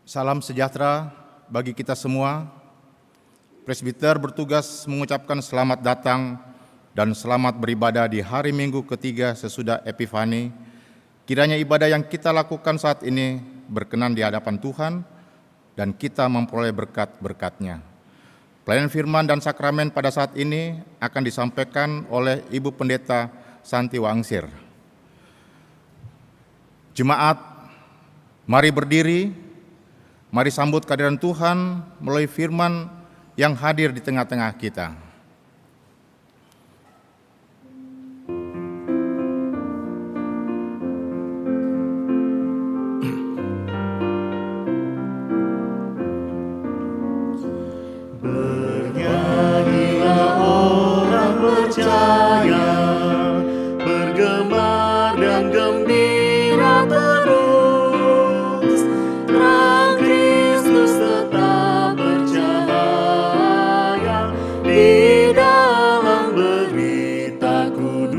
Salam sejahtera bagi kita semua. Presbiter bertugas mengucapkan selamat datang dan selamat beribadah di hari Minggu ketiga sesudah Epifani. Kiranya ibadah yang kita lakukan saat ini berkenan di hadapan Tuhan dan kita memperoleh berkat-berkat-Nya. Pelayanan firman dan sakramen pada saat ini akan disampaikan oleh Ibu Pendeta Santi Wangsir. Jemaat, mari berdiri, mari sambut kehadiran Tuhan melalui firman yang hadir di tengah-tengah kita. Bernyanyilah orang percaya, bergemar dan gembira terus. Terang Kristus tetap bercahaya di dalam berita kudus.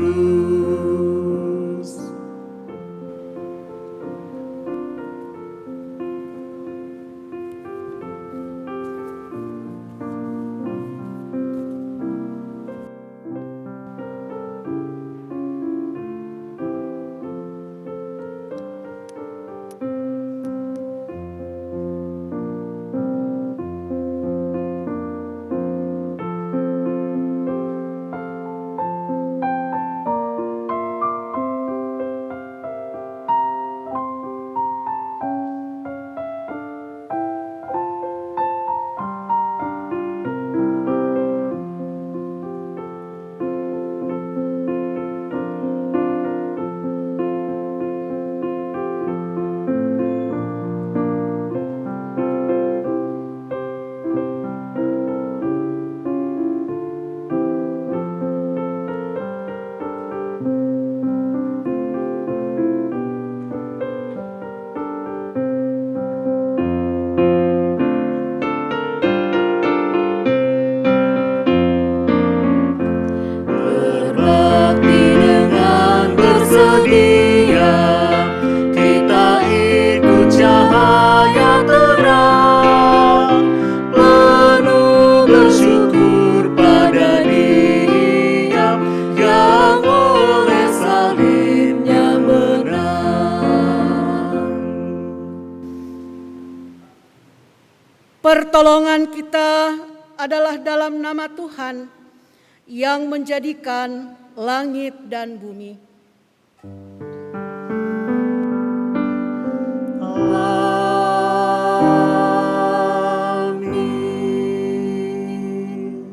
Berbakti dengan bersedia, kita ikut cahaya terang, penuh bersyukur pada Dia yang oleh salibnya menang. Pertolongan kita adalah dalam nama Tuhan yang menjadikan langit dan bumi. Amin.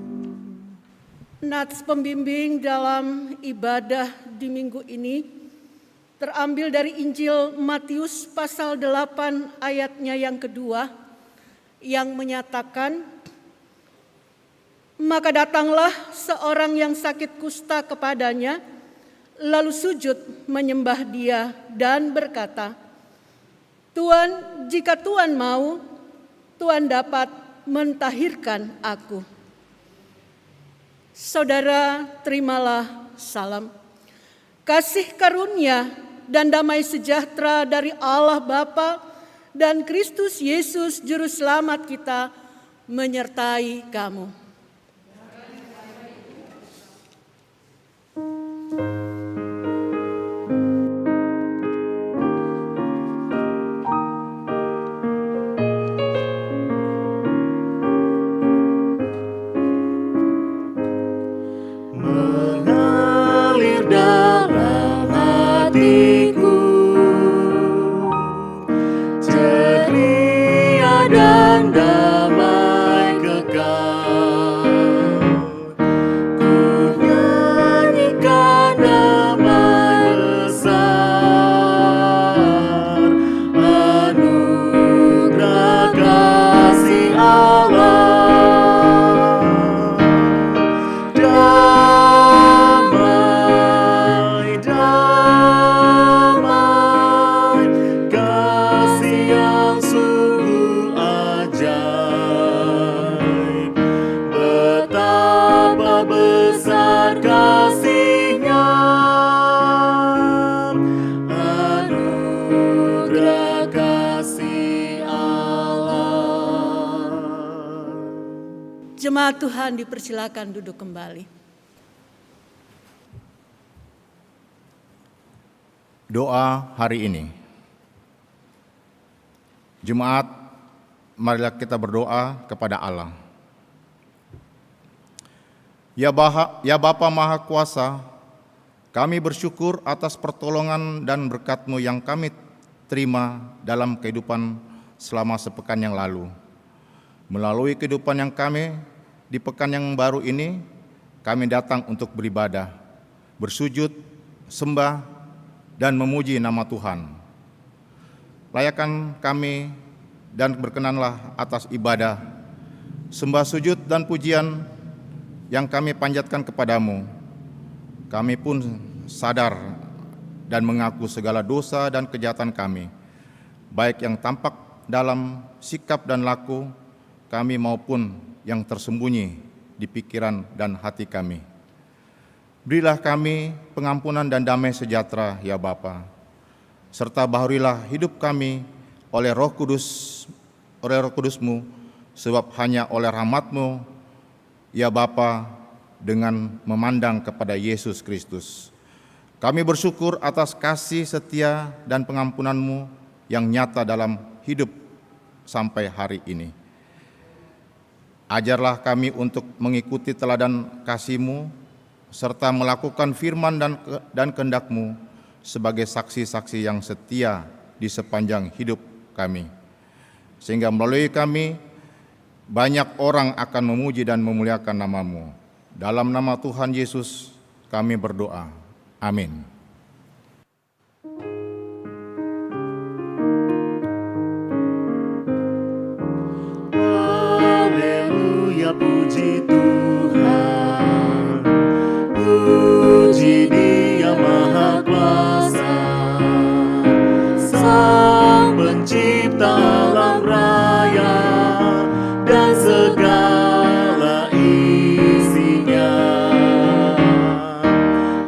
Nats pembimbing dalam ibadah di minggu ini terambil dari Injil Matius pasal 8 ayatnya yang kedua yang menyatakan, maka datanglah seorang yang sakit kusta kepadanya, lalu sujud menyembah Dia dan berkata, Tuan, jika Tuan mau, Tuan dapat mentahirkan aku. Saudara, terimalah salam. Kasih karunia dan damai sejahtera dari Allah Bapa dan Kristus Yesus Juru Selamat kita menyertai kamu. Mengalir dalam hatiku, ceria dan damai kekal. Jemaat Tuhan dipersilakan duduk kembali. Doa hari ini. Jemaat, marilah kita berdoa kepada Allah. Ya Bapa Maha Kuasa, kami bersyukur atas pertolongan dan berkat-Mu yang kami terima dalam kehidupan selama sepekan yang lalu. Melalui kehidupan yang kami di pekan yang baru ini, kami datang untuk beribadah, bersujud, sembah, dan memuji nama Tuhan. Layakan kami dan berkenanlah atas ibadah, sembah sujud dan pujian yang kami panjatkan kepadamu. Kami pun sadar dan mengaku segala dosa dan kejahatan kami, baik yang tampak dalam sikap dan laku kami maupun yang tersembunyi di pikiran dan hati kami. Berilah kami pengampunan dan damai sejahtera, ya Bapa, serta bahurilah hidup kami oleh Roh Kudus-Mu, sebab hanya oleh rahmat-Mu, ya Bapa, dengan memandang kepada Yesus Kristus. Kami bersyukur atas kasih setia dan pengampunan-Mu yang nyata dalam hidup sampai hari ini. Ajarlah kami untuk mengikuti teladan kasih-Mu, serta melakukan firman dan kehendak-Mu sebagai saksi-saksi yang setia di sepanjang hidup kami. Sehingga melalui kami, banyak orang akan memuji dan memuliakan nama-Mu. Dalam nama Tuhan Yesus kami berdoa. Amin. Puji Tuhan, puji Dia Maha Kuasa, Sang Pencipta alam raya dan segala isinya.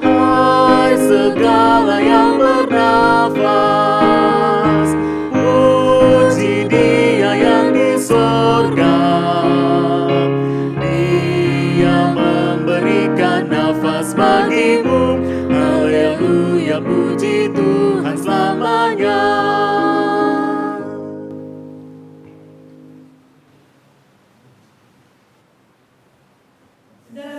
Hai segala yang bernafas, puji Dia yang di surga. Bagimu, haleluya, puji Tuhan selamanya.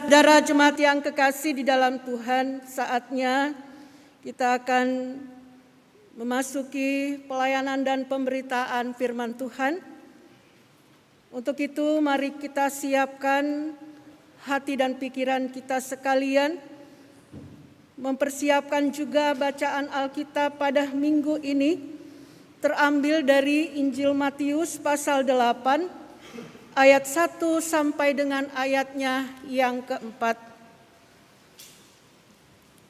Saudara jemaat yang kekasih di dalam Tuhan, saatnya kita akan memasuki pelayanan dan pemberitaan firman Tuhan. Untuk itu mari kita siapkan hati dan pikiran kita sekalian, mempersiapkan juga bacaan Alkitab pada minggu ini, terambil dari Injil Matius pasal 8, ayat 1 sampai dengan ayatnya yang keempat.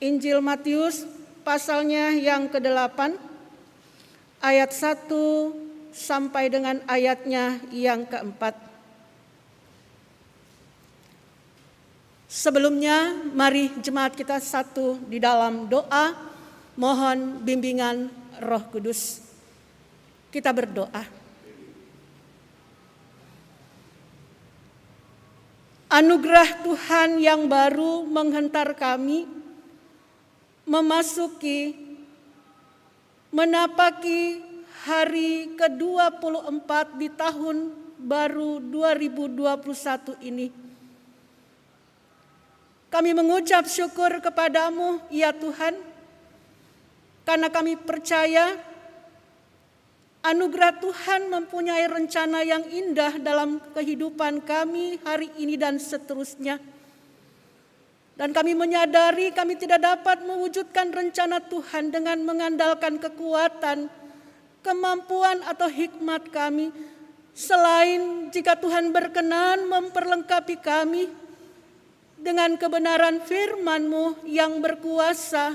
Injil Matius pasalnya yang ke-8, ayat 1 sampai dengan ayatnya yang keempat. Sebelumnya, mari jemaat kita satu di dalam doa, mohon bimbingan Roh Kudus. Kita berdoa. Anugerah Tuhan yang baru menghentar kami menapaki hari ke-24 di tahun baru 2021 ini. Kami mengucap syukur kepadamu, ya Tuhan, karena kami percaya anugerah Tuhan mempunyai rencana yang indah dalam kehidupan kami hari ini dan seterusnya. Dan kami menyadari kami tidak dapat mewujudkan rencana Tuhan dengan mengandalkan kekuatan, kemampuan atau hikmat kami, selain jika Tuhan berkenan memperlengkapi kami dengan kebenaran firman-Mu yang berkuasa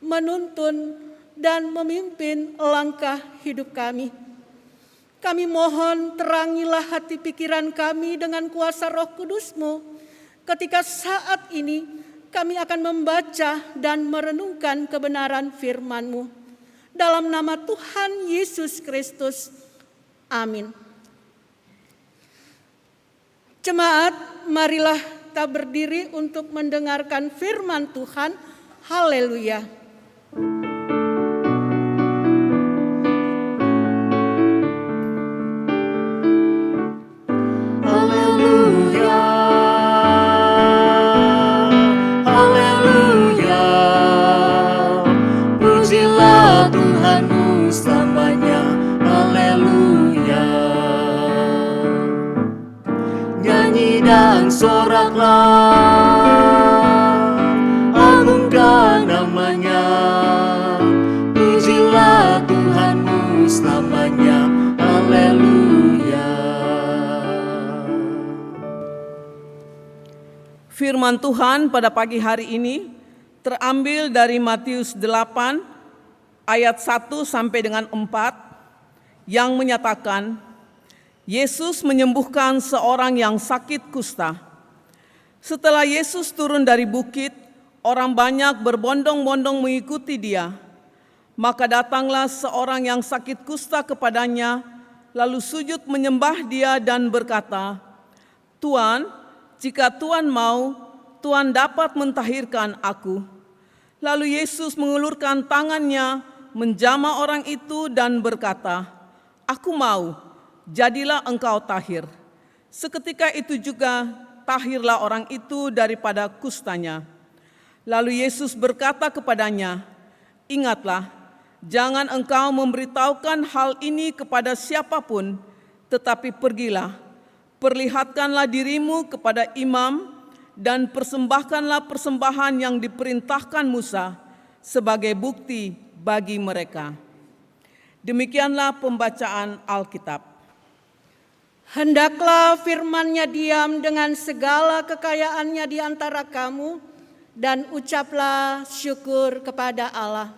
menuntun dan memimpin langkah hidup kami. Kami mohon terangilah hati pikiran kami dengan kuasa Roh Kudus-Mu ketika saat ini kami akan membaca dan merenungkan kebenaran firman-Mu. Dalam nama Tuhan Yesus Kristus, amin. Jemaat, marilah kita berdiri untuk mendengarkan firman Tuhan. Haleluya. Haleluya, haleluya. Pujilah Tuhanmu selamanya. Haleluya. Nyanyi dan soraklah, agungkan namanya. Pujilah Tuhanmu selamanya. Haleluya. Firman Tuhan pada pagi hari ini terambil dari Matius 8 ayat 1 sampai dengan 4 yang menyatakan Yesus menyembuhkan seorang yang sakit kusta. Setelah Yesus turun dari bukit, orang banyak berbondong-bondong mengikuti dia. Maka datanglah seorang yang sakit kusta kepadanya, lalu sujud menyembah dia dan berkata, "Tuan, jika Tuan mau, Tuan dapat mentahirkan aku." Lalu Yesus mengulurkan tangannya, menjamah orang itu dan berkata, "Aku mau, jadilah engkau tahir." Seketika itu juga tahirlah orang itu daripada kustanya. Lalu Yesus berkata kepadanya, "Ingatlah, jangan engkau memberitahukan hal ini kepada siapapun, tetapi pergilah, perlihatkanlah dirimu kepada imam dan persembahkanlah persembahan yang diperintahkan Musa sebagai bukti bagi mereka." Demikianlah pembacaan Alkitab. Hendaklah firman-Nya diam dengan segala kekayaannya di antara kamu, dan ucaplah syukur kepada Allah.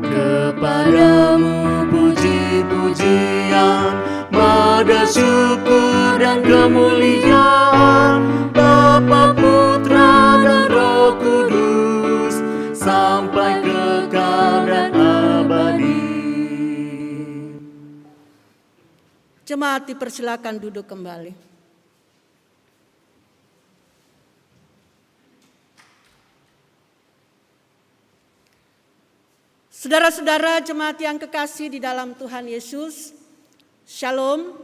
Kepadamu puji-pujian, pada syukur dan kemuliaan, Bapa, Putra, dan Roh Kudus, sampai kekal dan abadi. Jemaat dipersilakan duduk kembali. Saudara-saudara jemaat yang kekasih di dalam Tuhan Yesus, Shalom.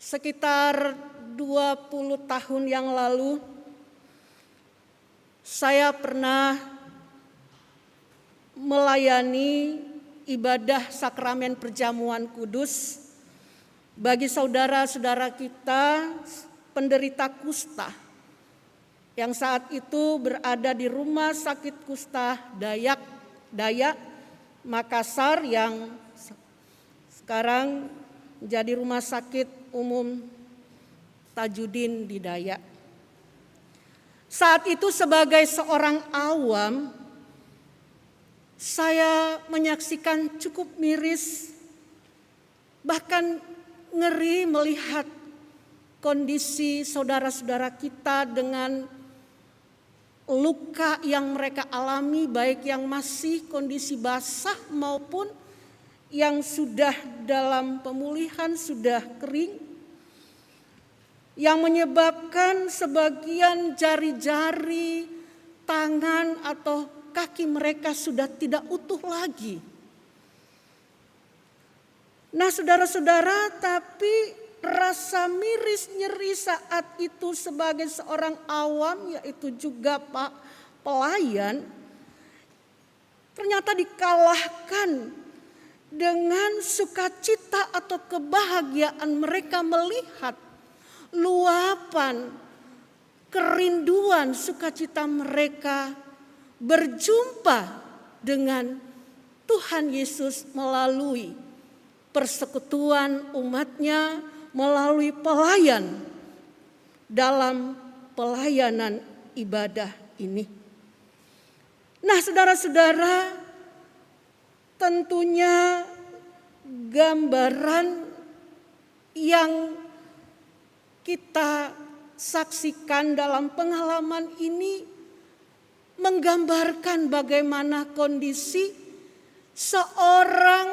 Sekitar 20 tahun yang lalu, saya pernah melayani ibadah sakramen perjamuan kudus bagi saudara-saudara kita penderita kusta yang saat itu berada di Rumah Sakit Kusta Dayak Makassar yang sekarang menjadi Rumah Sakit Umum Tajudin di Dayak. Saat itu sebagai seorang awam, saya menyaksikan cukup miris, bahkan ngeri melihat kondisi saudara-saudara kita dengan luka yang mereka alami, baik yang masih kondisi basah maupun yang sudah dalam pemulihan, sudah kering, yang menyebabkan sebagian jari-jari, tangan atau kaki mereka sudah tidak utuh lagi. Nah saudara-saudara, tapi rasa miris nyeri saat itu sebagai seorang awam, yaitu juga Pak pelayan, ternyata dikalahkan dengan sukacita atau kebahagiaan mereka melihat luapan kerinduan sukacita mereka berjumpa dengan Tuhan Yesus melalui persekutuan umatnya, melalui pelayan dalam pelayanan ibadah ini. Nah saudara-saudara, tentunya gambaran yang kita saksikan dalam pengalaman ini menggambarkan bagaimana kondisi seorang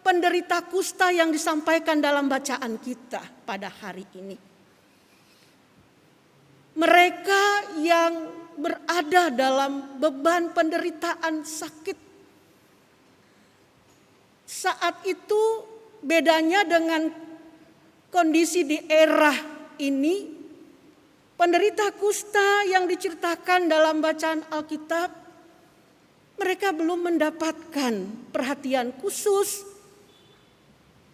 penderita kusta yang disampaikan dalam bacaan kita pada hari ini. Mereka yang berada dalam beban penderitaan sakit. Saat itu bedanya dengan kondisi di era ini, penderita kusta yang diceritakan dalam bacaan Alkitab, mereka belum mendapatkan perhatian khusus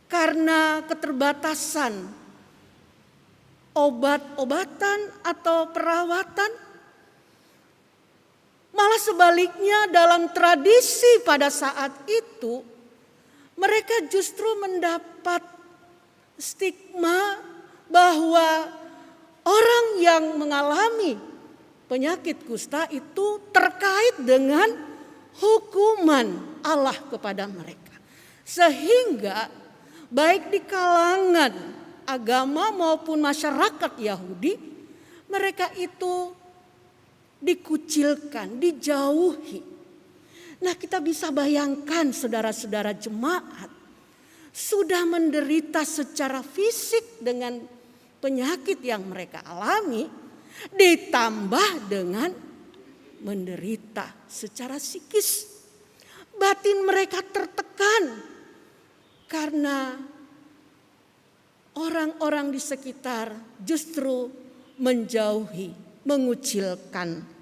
karena keterbatasan obat-obatan atau perawatan. Malah sebaliknya, dalam tradisi pada saat itu, mereka justru mendapat stigma bahwa orang yang mengalami penyakit kusta itu terkait dengan hukuman Allah kepada mereka. Sehingga baik di kalangan agama maupun masyarakat Yahudi, mereka itu dikucilkan, dijauhi. Nah, kita bisa bayangkan saudara-saudara jemaat sudah menderita secara fisik dengan penyakit yang mereka alami, ditambah dengan menderita secara psikis. Batin mereka tertekan karena orang-orang di sekitar justru menjauhi, mengucilkan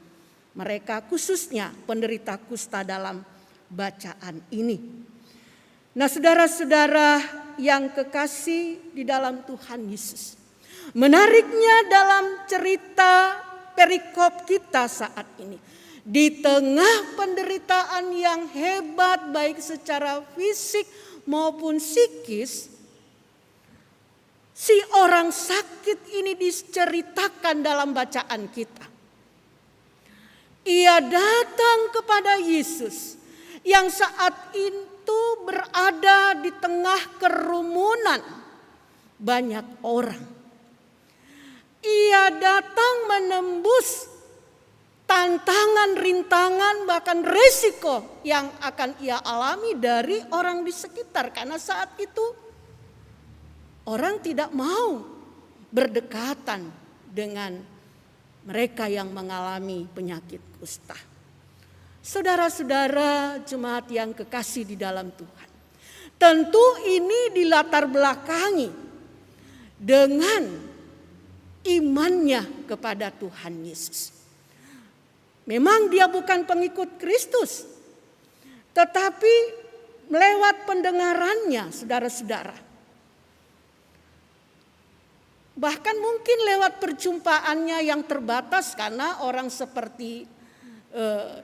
mereka, khususnya penderita kusta dalam bacaan ini. Nah, saudara-saudara yang kekasih di dalam Tuhan Yesus, menariknya dalam cerita perikop kita saat ini, di tengah penderitaan yang hebat baik secara fisik maupun psikis, si orang sakit ini diceritakan dalam bacaan kita. Ia datang kepada Yesus yang saat itu berada di tengah kerumunan banyak orang. Ia datang menembus tantangan, rintangan, bahkan resiko yang akan ia alami dari orang di sekitar. Karena saat itu orang tidak mau berdekatan dengan mereka yang mengalami penyakit kusta. Saudara-saudara jemaat yang kekasih di dalam Tuhan, tentu ini dilatar belakangi dengan imannya kepada Tuhan Yesus. Memang dia bukan pengikut Kristus, tetapi lewat pendengarannya, saudara-saudara, bahkan mungkin lewat perjumpaannya yang terbatas karena orang seperti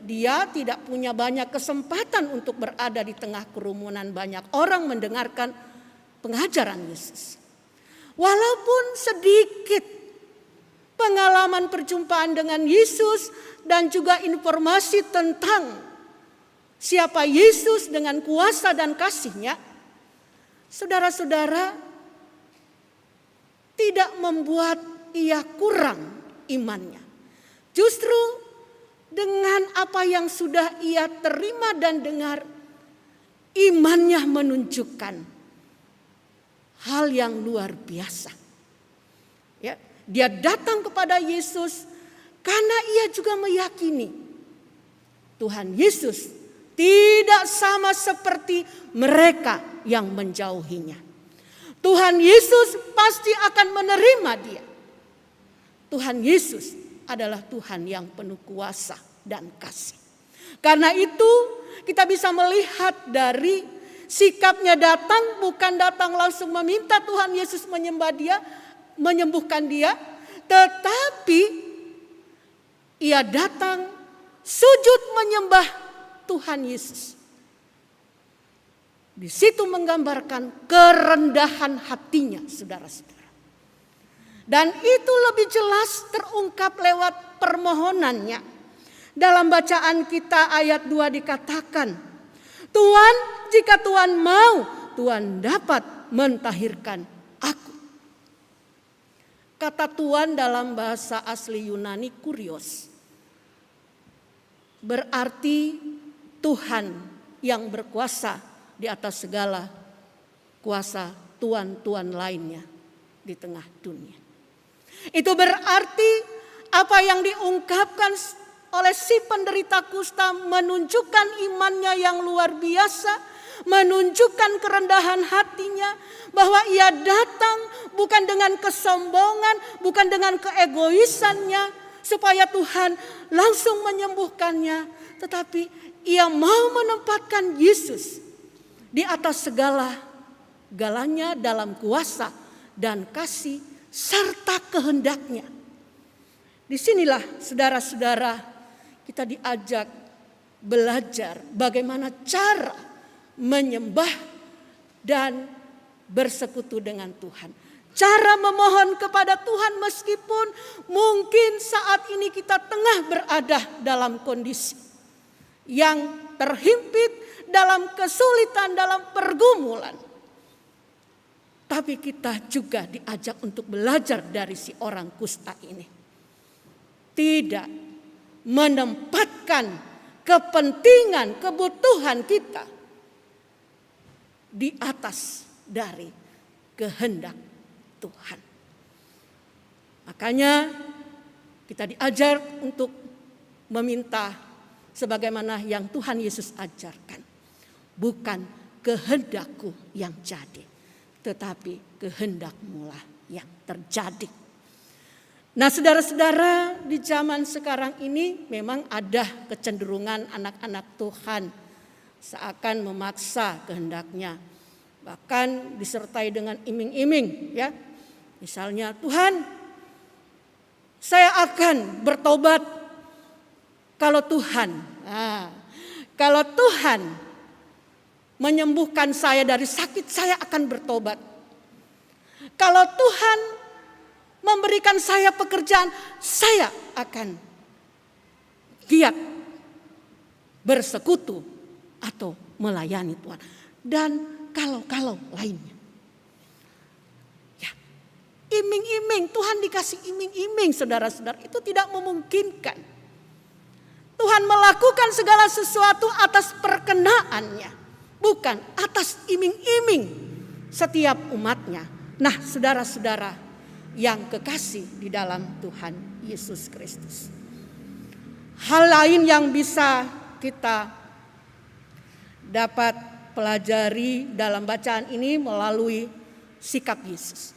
dia tidak punya banyak kesempatan untuk berada di tengah kerumunan banyak orang mendengarkan pengajaran Yesus. Walaupun sedikit pengalaman perjumpaan dengan Yesus dan juga informasi tentang siapa Yesus dengan kuasa dan kasih-Nya, saudara-saudara, tidak membuat ia kurang imannya. Justru dengan apa yang sudah ia terima dan dengar, imannya menunjukkan hal yang luar biasa. Ya, dia datang kepada Yesus karena ia juga meyakini Tuhan Yesus tidak sama seperti mereka yang menjauhinya. Tuhan Yesus pasti akan menerima dia. Tuhan Yesus adalah Tuhan yang penuh kuasa dan kasih. Karena itu kita bisa melihat dari sikapnya datang, bukan datang langsung meminta Tuhan Yesus menyembuhkan dia, tetapi ia datang sujud menyembah Tuhan Yesus. Di situ menggambarkan kerendahan hatinya, saudara-saudara. Dan itu lebih jelas terungkap lewat permohonannya. Dalam bacaan kita ayat 2 dikatakan, Tuhan, jika Tuhan mau, Tuhan dapat mentahirkan aku. Kata Tuhan dalam bahasa asli Yunani kurios. berarti Tuhan yang berkuasa di atas segala kuasa tuan-tuan lainnya di tengah dunia. Itu berarti apa yang diungkapkan oleh si penderita kusta menunjukkan imannya yang luar biasa, menunjukkan kerendahan hatinya, bahwa ia datang bukan dengan kesombongan, bukan dengan keegoisannya supaya Tuhan langsung menyembuhkannya, tetapi ia mau menempatkan Yesus di atas segala-galanya dalam kuasa dan kasih serta kehendaknya. Disinilah saudara-saudara kita diajak belajar bagaimana cara menyembah dan bersekutu dengan Tuhan. Cara memohon kepada Tuhan meskipun mungkin saat ini kita tengah berada dalam kondisi yang terhimpit, dalam kesulitan, dalam pergumulan. Tapi kita juga diajak untuk belajar dari si orang kusta ini. Tidak menempatkan kepentingan, kebutuhan kita di atas dari kehendak Tuhan. Makanya kita diajar untuk meminta sebagaimana yang Tuhan Yesus ajarkan. Bukan kehendakku yang jadi, tetapi kehendak-Mu-lah yang terjadi. Nah, saudara-saudara, di zaman sekarang ini memang ada kecenderungan anak-anak Tuhan seakan memaksa kehendaknya, bahkan disertai dengan iming-iming, ya. Misalnya, Tuhan, saya akan bertobat kalau Tuhan menyembuhkan saya dari sakit, saya akan bertobat. Kalau Tuhan memberikan saya pekerjaan, saya akan giat bersekutu atau melayani Tuhan. Dan kalau lainnya. Ya, iming-iming, Tuhan dikasih iming-iming, saudara-saudara, itu tidak memungkinkan. Tuhan melakukan segala sesuatu atas perkenaannya, bukan atas iming-iming setiap umatnya. Nah, saudara-saudara yang kekasih di dalam Tuhan Yesus Kristus. Hal lain yang bisa kita dapat pelajari dalam bacaan ini melalui sikap Yesus.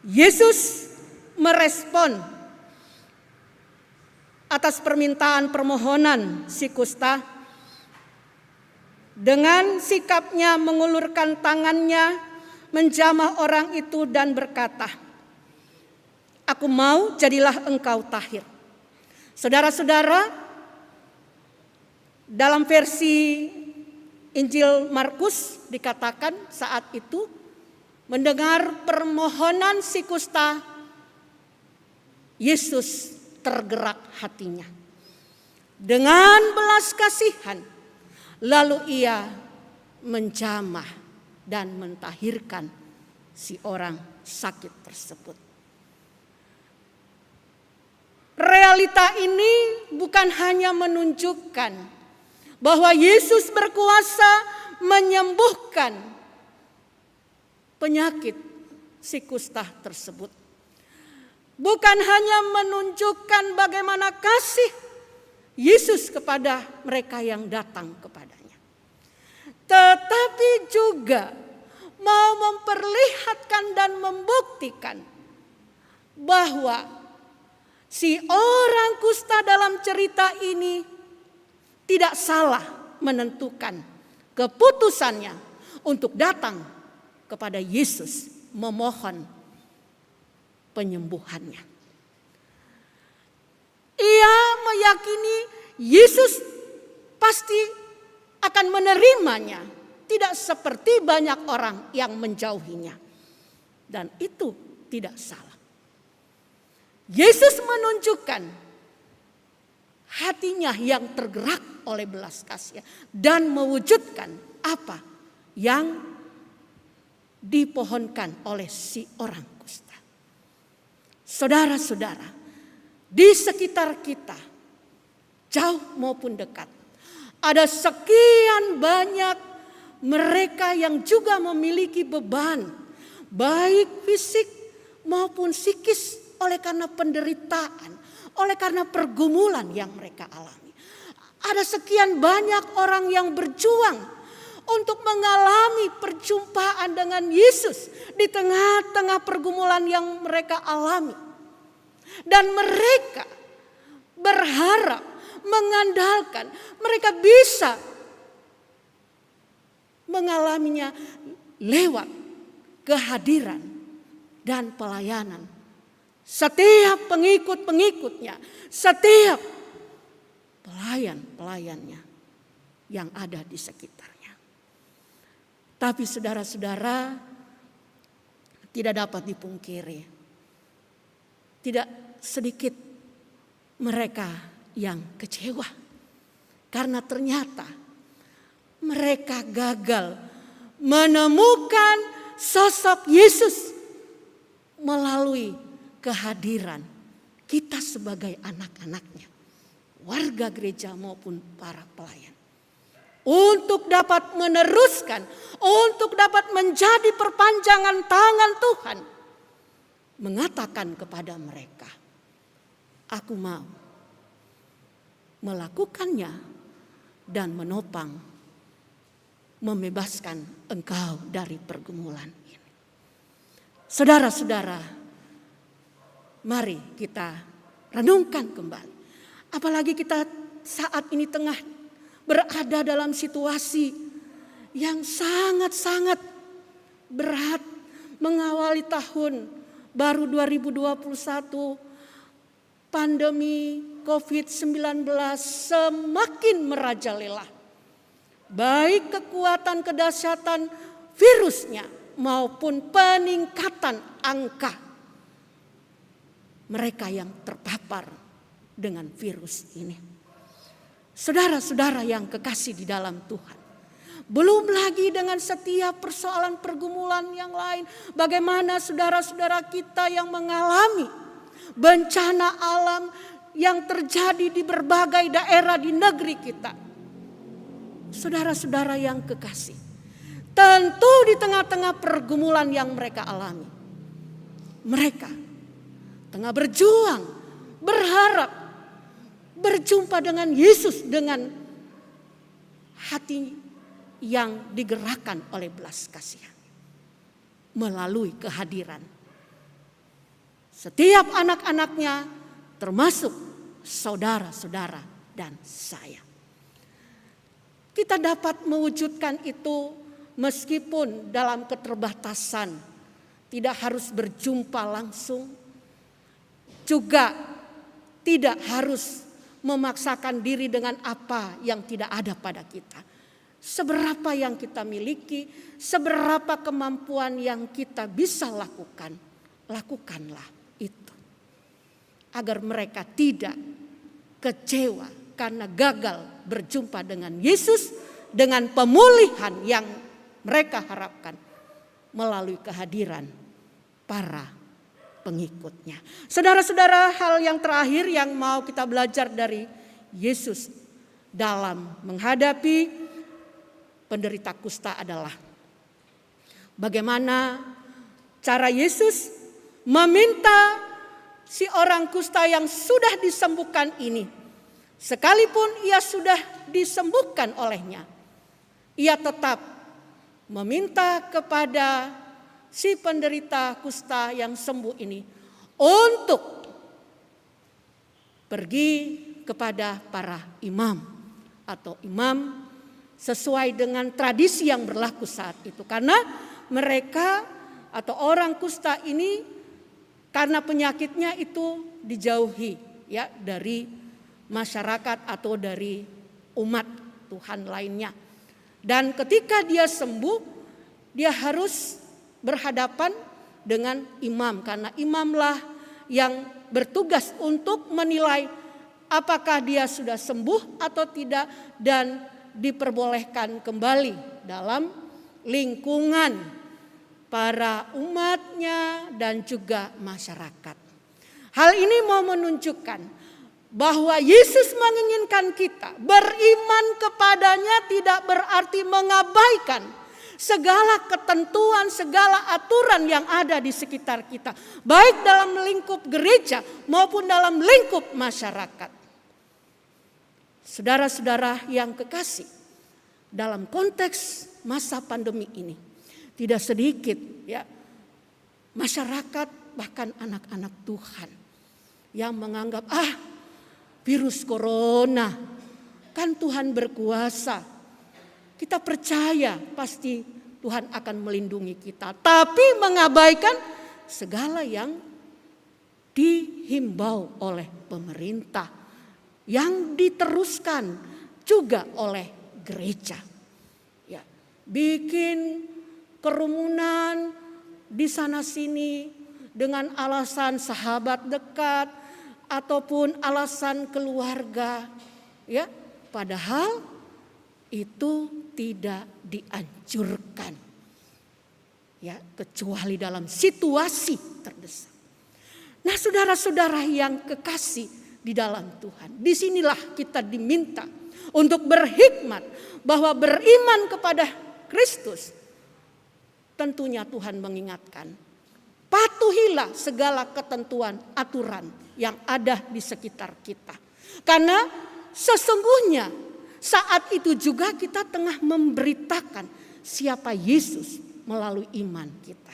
Yesus merespon atas permintaan permohonan si kusta dengan sikapnya mengulurkan tangannya, menjamah orang itu dan berkata, "Aku mau, jadilah engkau tahir." Saudara-saudara, dalam versi Injil Markus dikatakan saat itu mendengar permohonan si kusta, Yesus tergerak hatinya. Dengan belas kasihan, lalu ia menjamah dan mentahirkan si orang sakit tersebut. Realita ini bukan hanya menunjukkan bahwa Yesus berkuasa menyembuhkan penyakit si kusta tersebut. Bukan hanya menunjukkan bagaimana kasih Yesus kepada mereka yang datang kepadanya, tetapi juga mau memperlihatkan dan membuktikan bahwa si orang kusta dalam cerita ini tidak salah menentukan keputusannya untuk datang kepada Yesus memohon penyembuhannya. Ia meyakini Yesus pasti akan menerimanya, tidak seperti banyak orang yang menjauhinya. Dan itu tidak salah. Yesus menunjukkan hatinya yang tergerak oleh belas kasihan dan mewujudkan apa yang dipohonkan oleh si orang kusta. Saudara-saudara, di sekitar kita jauh maupun dekat. Ada sekian banyak mereka yang juga memiliki beban, baik fisik maupun psikis, oleh karena penderitaan, oleh karena pergumulan yang mereka alami. Ada sekian banyak orang yang berjuang untuk mengalami perjumpaan dengan Yesus di tengah-tengah pergumulan yang mereka alami. Dan mereka berharap, mengandalkan, mereka bisa mengalaminya lewat kehadiran dan pelayanan setiap pengikut-pengikutnya, setiap pelayan-pelayannya yang ada di sekitarnya. Tapi saudara-saudara, tidak dapat dipungkiri, tidak sedikit mereka yang kecewa karena ternyata mereka gagal menemukan sosok Yesus melalui kehadiran kita sebagai anak-anaknya, warga gereja maupun para pelayan. Untuk dapat meneruskan, untuk dapat menjadi perpanjangan tangan Tuhan, mengatakan kepada mereka, aku mau melakukannya dan menopang, membebaskan engkau dari pergumulan ini. Saudara-saudara, mari kita renungkan kembali. Apalagi kita saat ini tengah berada dalam situasi yang sangat-sangat berat, mengawali tahun baru 2021, pandemi COVID-19 semakin merajalela. Baik kekuatan kedahsyatan virusnya maupun peningkatan angka mereka yang terpapar dengan virus ini. Saudara-saudara yang kekasih di dalam Tuhan, belum lagi dengan setiap persoalan pergumulan yang lain. Bagaimana saudara-saudara kita yang mengalami bencana alam yang terjadi di berbagai daerah di negeri kita. Saudara-saudara yang kekasih, tentu di tengah-tengah pergumulan yang mereka alami, mereka tengah berjuang, berharap berjumpa dengan Yesus dengan hati yang digerakkan oleh belas kasihan melalui kehadiran setiap anak-anaknya, termasuk saudara-saudara dan saya. Kita dapat mewujudkan itu meskipun dalam keterbatasan, tidak harus berjumpa langsung, juga tidak harus memaksakan diri dengan apa yang tidak ada pada kita. Seberapa yang kita miliki, seberapa kemampuan yang kita bisa lakukan, lakukanlah itu. Agar mereka tidak kecewa karena gagal berjumpa dengan Yesus, dengan pemulihan yang mereka harapkan melalui kehadiran para pengikutnya. Saudara-saudara, hal yang terakhir yang mau kita belajar dari Yesus dalam menghadapi penderita kusta adalah bagaimana cara Yesus meminta si orang kusta yang sudah disembuhkan ini, sekalipun ia sudah disembuhkan olehnya, ia tetap meminta kepada si penderita kusta yang sembuh ini untuk pergi kepada para imam atau imam sesuai dengan tradisi yang berlaku saat itu. Karena mereka atau orang kusta ini karena penyakitnya itu dijauhi ya dari masyarakat atau dari umat Tuhan lainnya. Dan ketika dia sembuh, dia harus berhadapan dengan imam, karena imamlah yang bertugas untuk menilai apakah dia sudah sembuh atau tidak dan diperbolehkan kembali dalam lingkungan para umatnya dan juga masyarakat. Hal ini mau menunjukkan bahwa Yesus menginginkan kita beriman kepadanya tidak berarti mengabaikan segala ketentuan, segala aturan yang ada di sekitar kita, baik dalam lingkup gereja maupun dalam lingkup masyarakat. Saudara-saudara yang kekasih, dalam konteks masa pandemi ini, tidak sedikit ya masyarakat bahkan anak-anak Tuhan yang menganggap virus corona kan Tuhan berkuasa. Kita percaya pasti Tuhan akan melindungi kita, tapi mengabaikan segala yang dihimbau oleh pemerintah, yang diteruskan juga oleh gereja. Ya, bikin kerumunan di sana sini dengan alasan sahabat dekat ataupun alasan keluarga, ya, padahal itu tidak dianjurkan, ya, kecuali dalam situasi terdesak. Nah, saudara-saudara yang kekasih di dalam Tuhan, disinilah kita diminta untuk berhikmat bahwa beriman kepada Kristus. Tentunya Tuhan mengingatkan, patuhilah segala ketentuan aturan yang ada di sekitar kita. Karena sesungguhnya saat itu juga kita tengah memberitakan siapa Yesus melalui iman kita.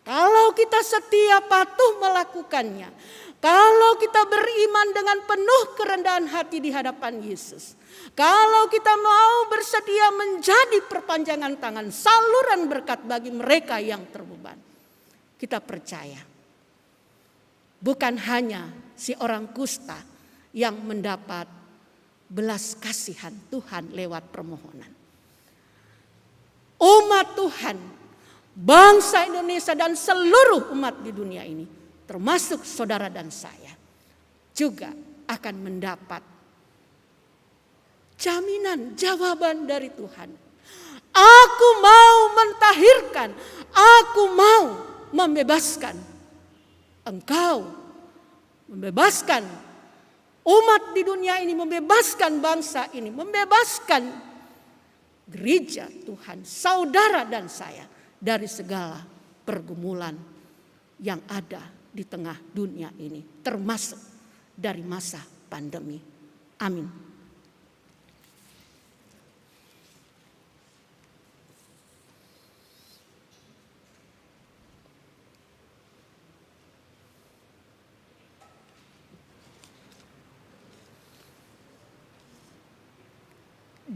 Kalau kita setia patuh melakukannya, kalau kita beriman dengan penuh kerendahan hati di hadapan Yesus, kalau kita mau bersedia menjadi perpanjangan tangan, saluran berkat bagi mereka yang terbeban, kita percaya bukan hanya si orang kusta yang mendapat belas kasihan Tuhan lewat permohonan. Umat Tuhan, bangsa Indonesia dan seluruh umat di dunia ini, termasuk saudara dan saya, juga akan mendapat jaminan jawaban dari Tuhan. Aku mau mentahirkan, aku mau membebaskan engkau, membebaskan umat di dunia ini, membebaskan bangsa ini, membebaskan gereja Tuhan, saudara dan saya dari segala pergumulan yang ada di tengah dunia ini, termasuk dari masa pandemi. Amin.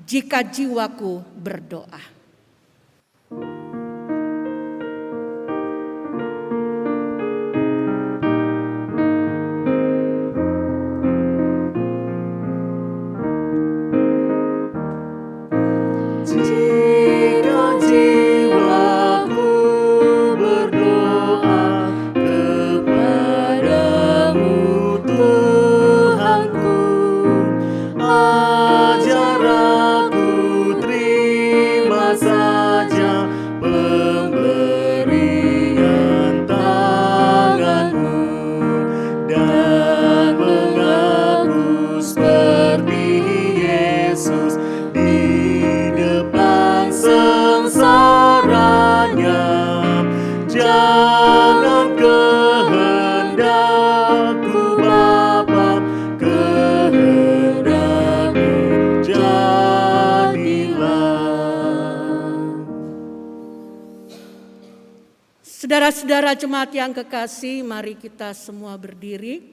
Jika jiwaku berdoa. Jika jiwaku berdoa kepadamu Tuhanku, ajar aku terima saja pemberian tanganmu dan mengaku seperti Yesus di depan sengsaranya. Jangan kehendakku Bapa, kehendakmu jadilah. Saudara-saudara jemaat yang kekasih, mari kita semua berdiri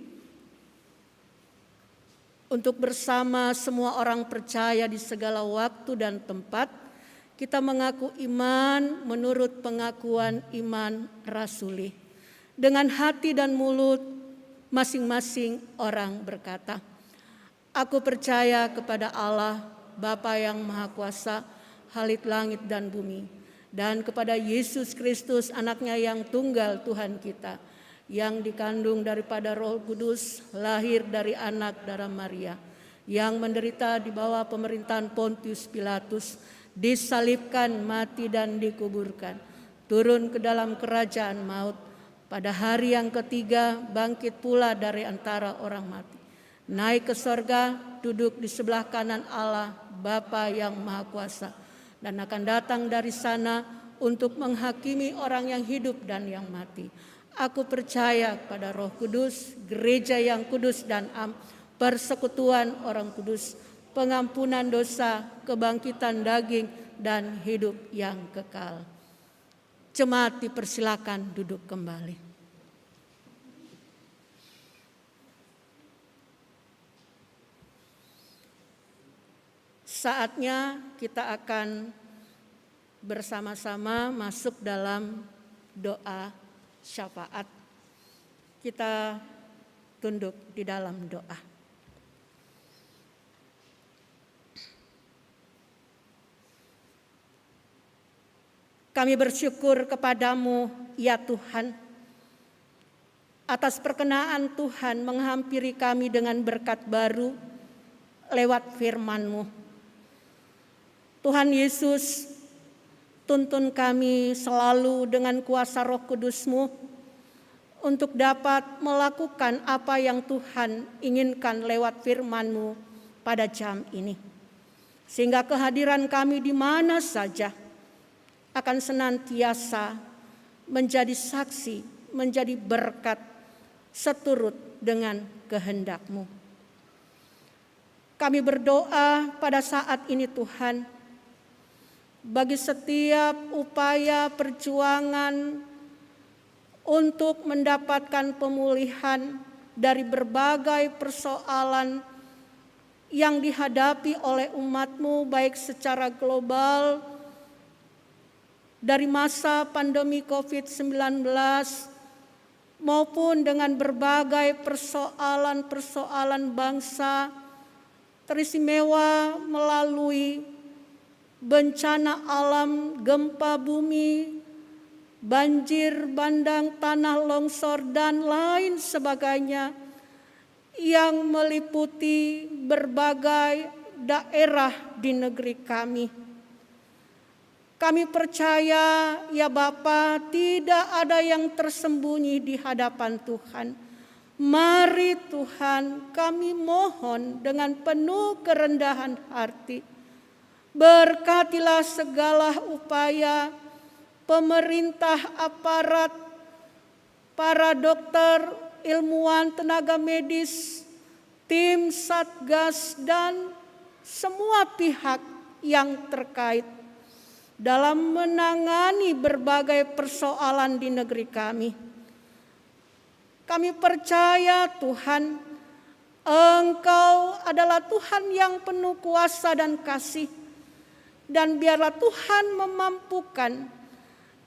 untuk bersama semua orang percaya di segala waktu dan tempat kita mengaku iman menurut pengakuan iman rasuli. Dengan hati dan mulut masing-masing orang berkata, aku percaya kepada Allah Bapa yang Maha Kuasa, Halik langit dan bumi, dan kepada Yesus Kristus anaknya yang tunggal Tuhan kita, yang dikandung daripada Roh Kudus, lahir dari anak darah Maria, yang menderita di bawah pemerintahan Pontius Pilatus, disalibkan, mati dan dikuburkan, turun ke dalam kerajaan maut, pada hari yang ketiga bangkit pula dari antara orang mati, naik ke sorga, duduk di sebelah kanan Allah, Bapa yang Maha Kuasa, dan akan datang dari sana untuk menghakimi orang yang hidup dan yang mati. Aku percaya pada Roh Kudus, gereja yang kudus dan persekutuan orang kudus, pengampunan dosa, kebangkitan daging, dan hidup yang kekal. Jemaat dipersilakan duduk kembali. Saatnya kita akan bersama-sama masuk dalam doa syafaat. Kita tunduk di dalam doa. Kami bersyukur kepadamu, ya Tuhan, atas perkenaan Tuhan menghampiri kami dengan berkat baru lewat firman-Mu. Tuhan Yesus, tuntun kami selalu dengan kuasa Roh Kudus-Mu untuk dapat melakukan apa yang Tuhan inginkan lewat firman-Mu pada jam ini. Sehingga kehadiran kami di mana saja akan senantiasa menjadi saksi, menjadi berkat seturut dengan kehendak-Mu. Kami berdoa pada saat ini Tuhan, bagi setiap upaya perjuangan untuk mendapatkan pemulihan dari berbagai persoalan yang dihadapi oleh umat-Mu baik secara global dari masa pandemi COVID-19 maupun dengan berbagai persoalan-persoalan bangsa, teristimewa melalui bencana alam, gempa bumi, banjir bandang, tanah longsor, dan lain sebagainya yang meliputi berbagai daerah di negeri kami. Kami percaya, ya Bapa, tidak ada yang tersembunyi di hadapan Tuhan. Mari Tuhan, kami mohon dengan penuh kerendahan hati, berkatilah segala upaya pemerintah, aparat, para dokter, ilmuwan, tenaga medis, tim Satgas, dan semua pihak yang terkait dalam menangani berbagai persoalan di negeri kami. Kami percaya Tuhan, Engkau adalah Tuhan yang penuh kuasa dan kasih, dan biarlah Tuhan memampukan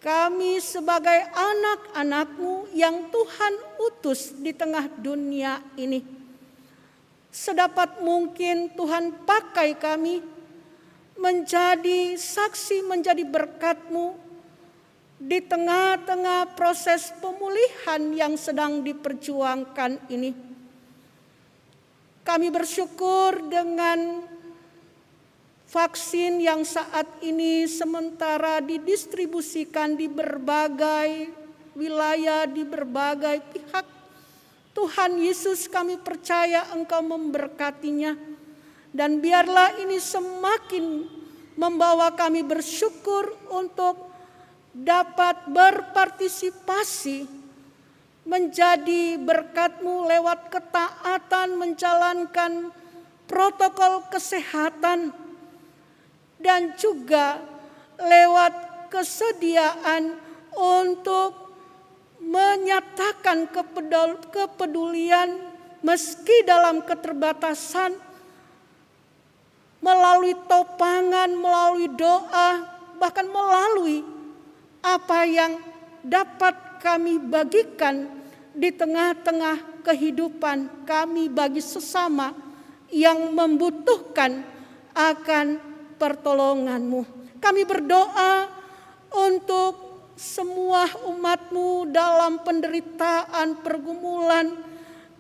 kami sebagai anak-anak-Mu yang Tuhan utus di tengah dunia ini. Sedapat mungkin Tuhan pakai kami menjadi saksi, menjadi berkat-Mu di tengah-tengah proses pemulihan yang sedang diperjuangkan ini. Kami bersyukur dengan vaksin yang saat ini sementara didistribusikan di berbagai wilayah, di berbagai pihak. Tuhan Yesus, kami percaya Engkau memberkatinya. Dan biarlah ini semakin membawa kami bersyukur untuk dapat berpartisipasi menjadi berkat-Mu lewat ketaatan menjalankan protokol kesehatan dan juga lewat kesediaan untuk menyatakan kepedulian meski dalam keterbatasan, melalui topangan, melalui doa, bahkan melalui apa yang dapat kami bagikan di tengah-tengah kehidupan kami bagi sesama yang membutuhkan akan pertolongan-Mu. Kami berdoa untuk semua umat-Mu dalam penderitaan, pergumulan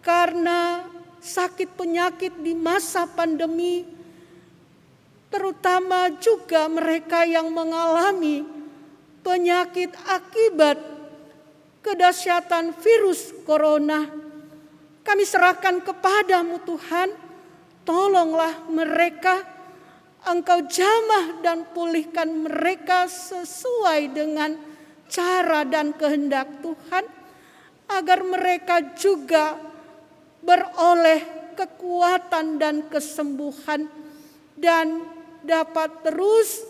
karena sakit penyakit di masa pandemi, terutama juga mereka yang mengalami penyakit akibat kedahsyatan virus corona. Kami serahkan kepadamu Tuhan, tolonglah mereka, Engkau jamah dan pulihkan mereka sesuai dengan cara dan kehendak Tuhan, agar mereka juga beroleh kekuatan dan kesembuhan dan dapat terus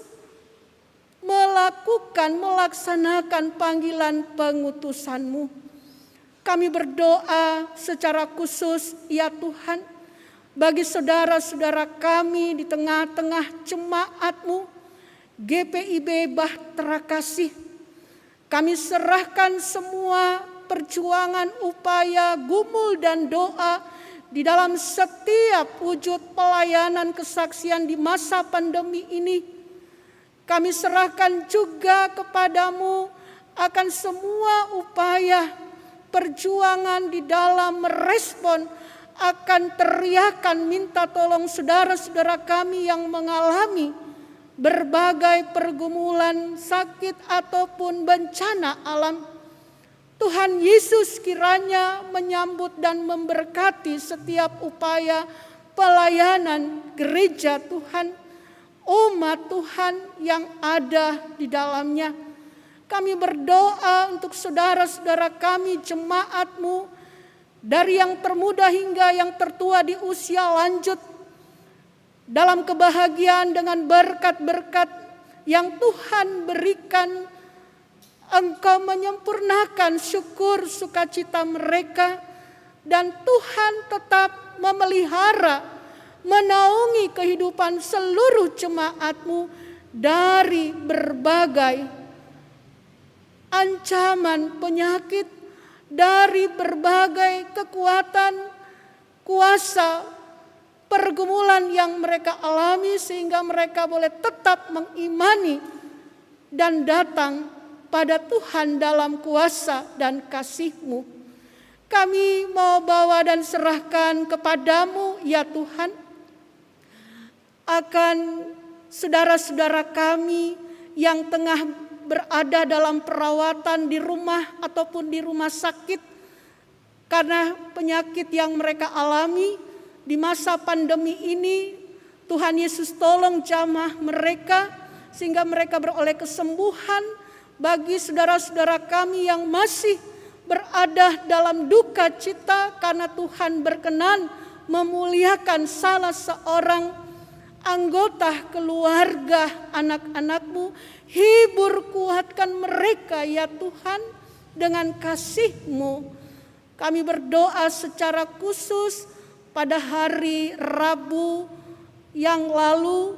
melaksanakan panggilan pengutusan-Mu. Kami berdoa secara khusus ya Tuhan, bagi saudara-saudara kami di tengah-tengah jemaat-Mu, GPIB Bahtera Kasih. Kami serahkan semua perjuangan, upaya, gumul dan doa di dalam setiap wujud pelayanan kesaksian di masa pandemi ini. Kami serahkan juga kepadamu akan semua upaya perjuangan di dalam merespon akan teriakan minta tolong saudara-saudara kami yang mengalami berbagai pergumulan, sakit ataupun bencana alam. Tuhan Yesus kiranya menyambut dan memberkati setiap upaya pelayanan gereja Tuhan, umat Tuhan yang ada di dalamnya. Kami berdoa untuk saudara-saudara kami, jemaat-Mu, dari yang termuda hingga yang tertua di usia lanjut, dalam kebahagiaan dengan berkat-berkat yang Tuhan berikan. Engkau menyempurnakan syukur sukacita mereka, dan Tuhan tetap memelihara, menaungi kehidupan seluruh jemaat-Mu dari berbagai ancaman penyakit, dari berbagai kekuatan, kuasa, pergumulan yang mereka alami, sehingga mereka boleh tetap mengimani dan datang pada Tuhan dalam kuasa dan kasih-Mu. Kami mau bawa dan serahkan kepadamu ya Tuhan, akan saudara-saudara kami yang tengah berada dalam perawatan di rumah ataupun di rumah sakit karena penyakit yang mereka alami di masa pandemi ini. Tuhan Yesus tolong jamah mereka sehingga mereka beroleh kesembuhan. Bagi saudara-saudara kami yang masih berada dalam duka cita karena Tuhan berkenan memuliakan salah seorang anggota keluarga anak-anak-Mu, hibur kuatkan mereka ya Tuhan dengan kasih-Mu. Kami berdoa secara khusus pada hari Rabu yang lalu,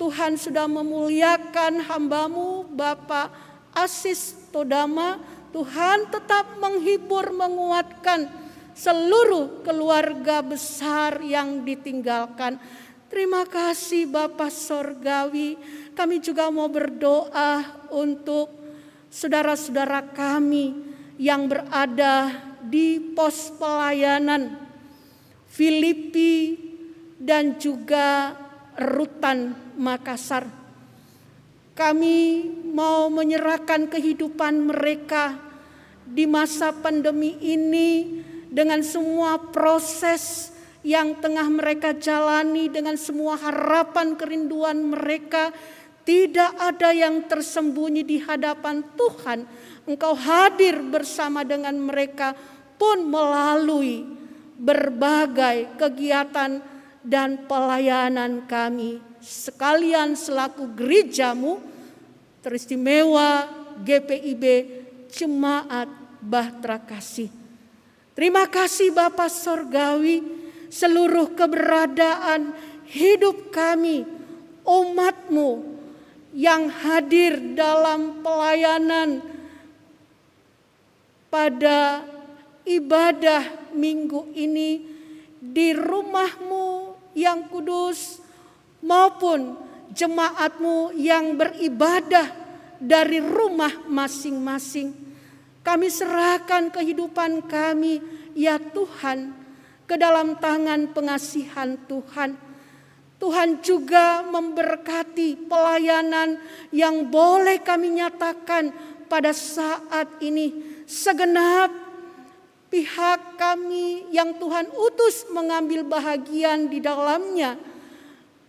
Tuhan sudah memuliakan hamba-Mu Bapak Asis Todama. Tuhan tetap menghibur, menguatkan seluruh keluarga besar yang ditinggalkan. Terima kasih Bapa Sorgawi. Kami juga mau berdoa untuk saudara-saudara kami yang berada di pos pelayanan Filipi dan juga Rutan Makassar. Kami mau menyerahkan kehidupan mereka di masa pandemi ini dengan semua proses yang tengah mereka jalani, dengan semua harapan kerinduan mereka. Tidak ada yang tersembunyi di hadapan Tuhan. Engkau hadir bersama dengan mereka pun melalui berbagai kegiatan dan pelayanan kami sekalian selaku gereja-Mu teristimewa GPIB Jemaat Bahtera Kasih. Terima kasih Bapa Sorgawi, seluruh keberadaan hidup kami, umat-Mu yang hadir dalam pelayanan pada ibadah minggu ini di rumah-Mu yang kudus maupun jemaat-Mu yang beribadah dari rumah masing-masing. Kami serahkan kehidupan kami ya Tuhan ke dalam tangan pengasihan Tuhan. Tuhan juga memberkati pelayanan yang boleh kami nyatakan pada saat ini. Segenap pihak kami yang Tuhan utus mengambil bahagian di dalamnya.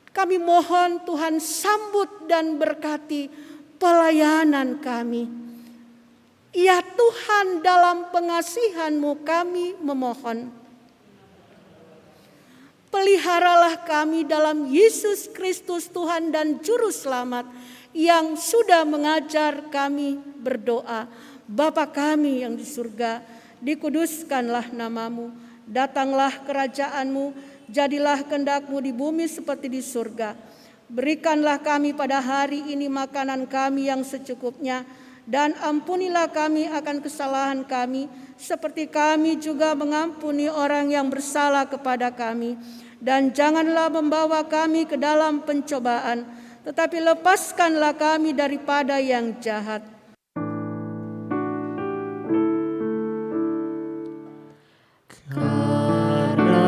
Kami mohon Tuhan sambut dan berkati pelayanan kami. Ya Tuhan, dalam pengasihan-Mu kami memohon. Peliharalah kami dalam Yesus Kristus Tuhan dan Juru Selamat yang sudah mengajar kami berdoa. Bapa kami yang di surga, dikuduskanlah nama-Mu, datanglah kerajaan-Mu, jadilah kehendak-Mu di bumi seperti di surga. Berikanlah kami pada hari ini makanan kami yang secukupnya, dan ampunilah kami akan kesalahan kami, seperti kami juga mengampuni orang yang bersalah kepada kami. Dan janganlah membawa kami ke dalam pencobaan, tetapi lepaskanlah kami daripada yang jahat. Karena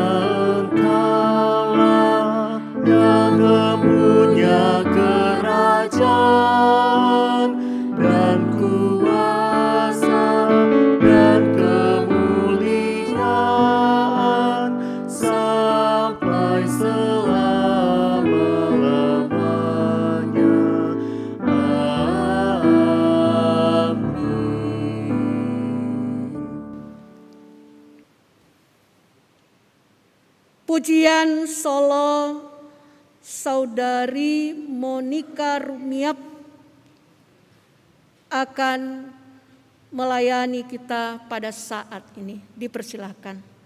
Engkaulah yang mempunyai kerajaan dan kuasa dan kemuliaan sampai selama-lamanya. Pujian solo Saudari Monica Rumiap akan melayani kita pada saat ini. Dipersilakan.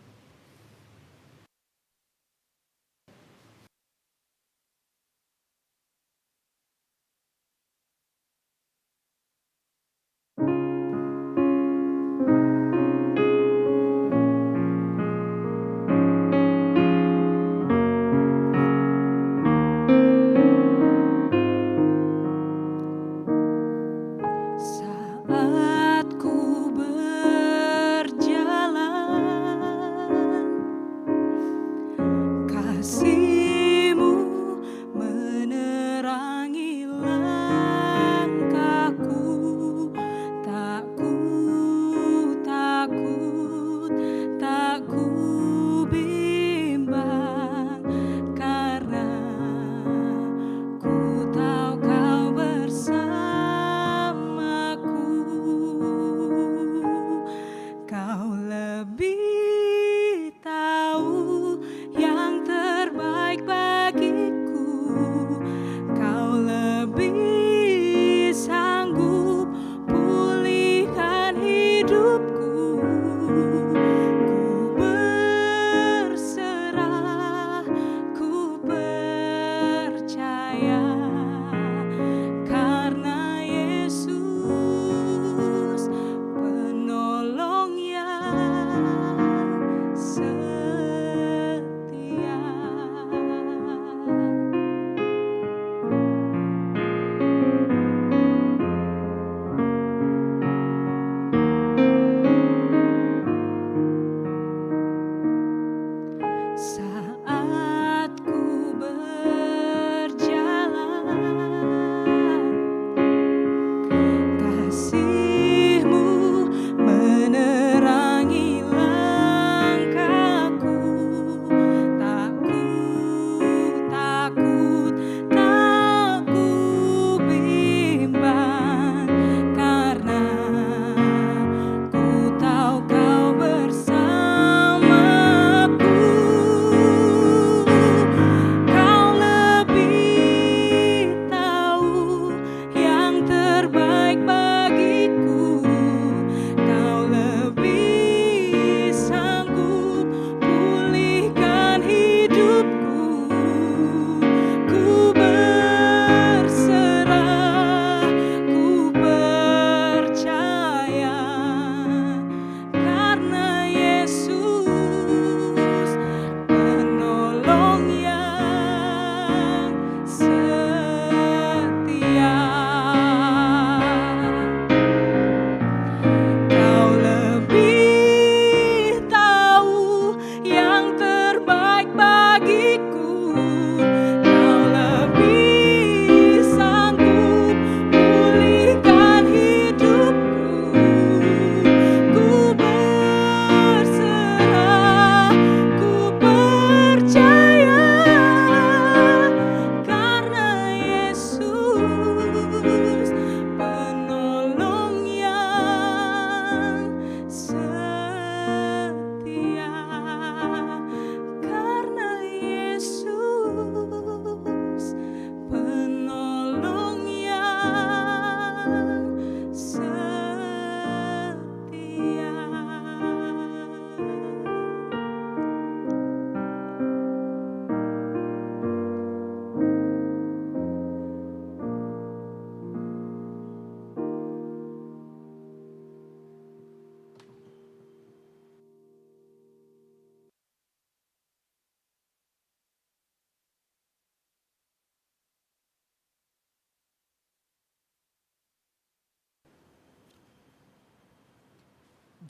Saat ku berjalan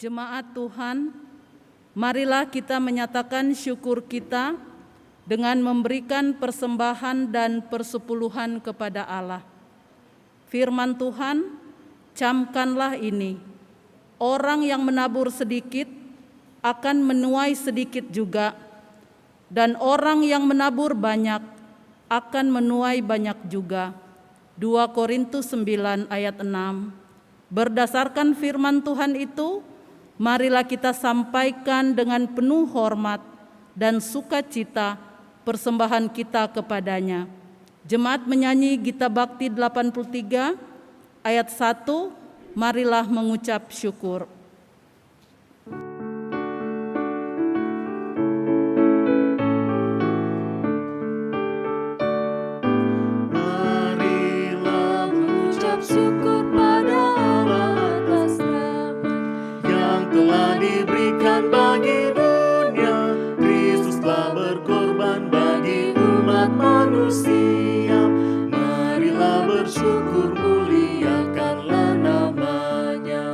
Jemaat Tuhan, marilah kita menyatakan syukur kita dengan memberikan persembahan dan persepuluhan kepada Allah. Firman Tuhan, camkanlah ini, orang yang menabur sedikit akan menuai sedikit juga, dan orang yang menabur banyak akan menuai banyak juga. 2 Korintus 9 ayat 6. Berdasarkan firman Tuhan itu, marilah kita sampaikan dengan penuh hormat dan sukacita persembahan kita kepadanya. Jemaat menyanyi Gita Bakti 83 ayat 1, marilah mengucap syukur. Marilah mengucap syukur pada Allah atas rahmat yang telah diberikan bagi dunia. Kristus telah berkorban bagi umat manusia. Marilah bersyukur, muliakanlah namanya.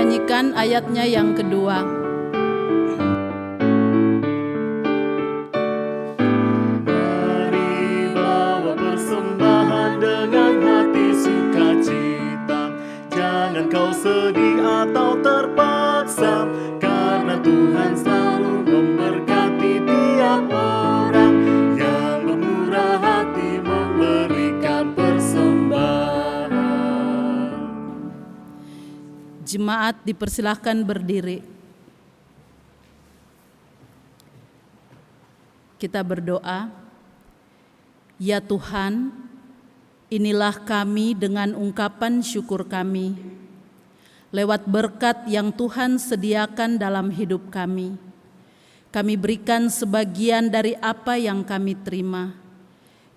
Nyanyikan ayatnya yang kedua. Mari bawa persembahan dengan hati sukacita. Jangan kau sedih atau terpaksa, karena Tuhan selalu memberkati tiap orang yang bermurah hati memberikan persembahan. Jemaat dipersilahkan berdiri. Kita berdoa. Ya Tuhan, inilah kami dengan ungkapan syukur kami. lewat berkat yang Tuhan sediakan dalam hidup kami. Kami berikan sebagian dari apa yang kami terima.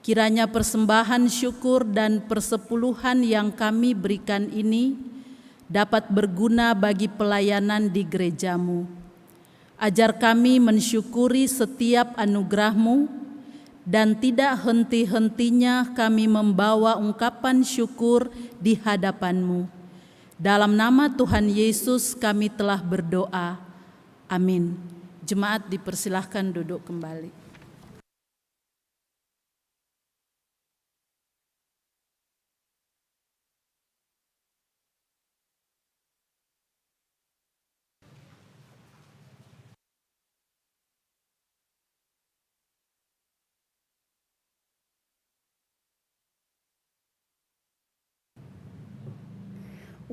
Kiranya persembahan syukur dan persepuluhan yang kami berikan ini dapat berguna bagi pelayanan di gereja-Mu. Ajar kami mensyukuri setiap anugerah-Mu dan tidak henti-hentinya kami membawa ungkapan syukur di hadapan-Mu. Dalam nama Tuhan Yesus kami telah berdoa. Amin. Jemaat dipersilahkan duduk kembali.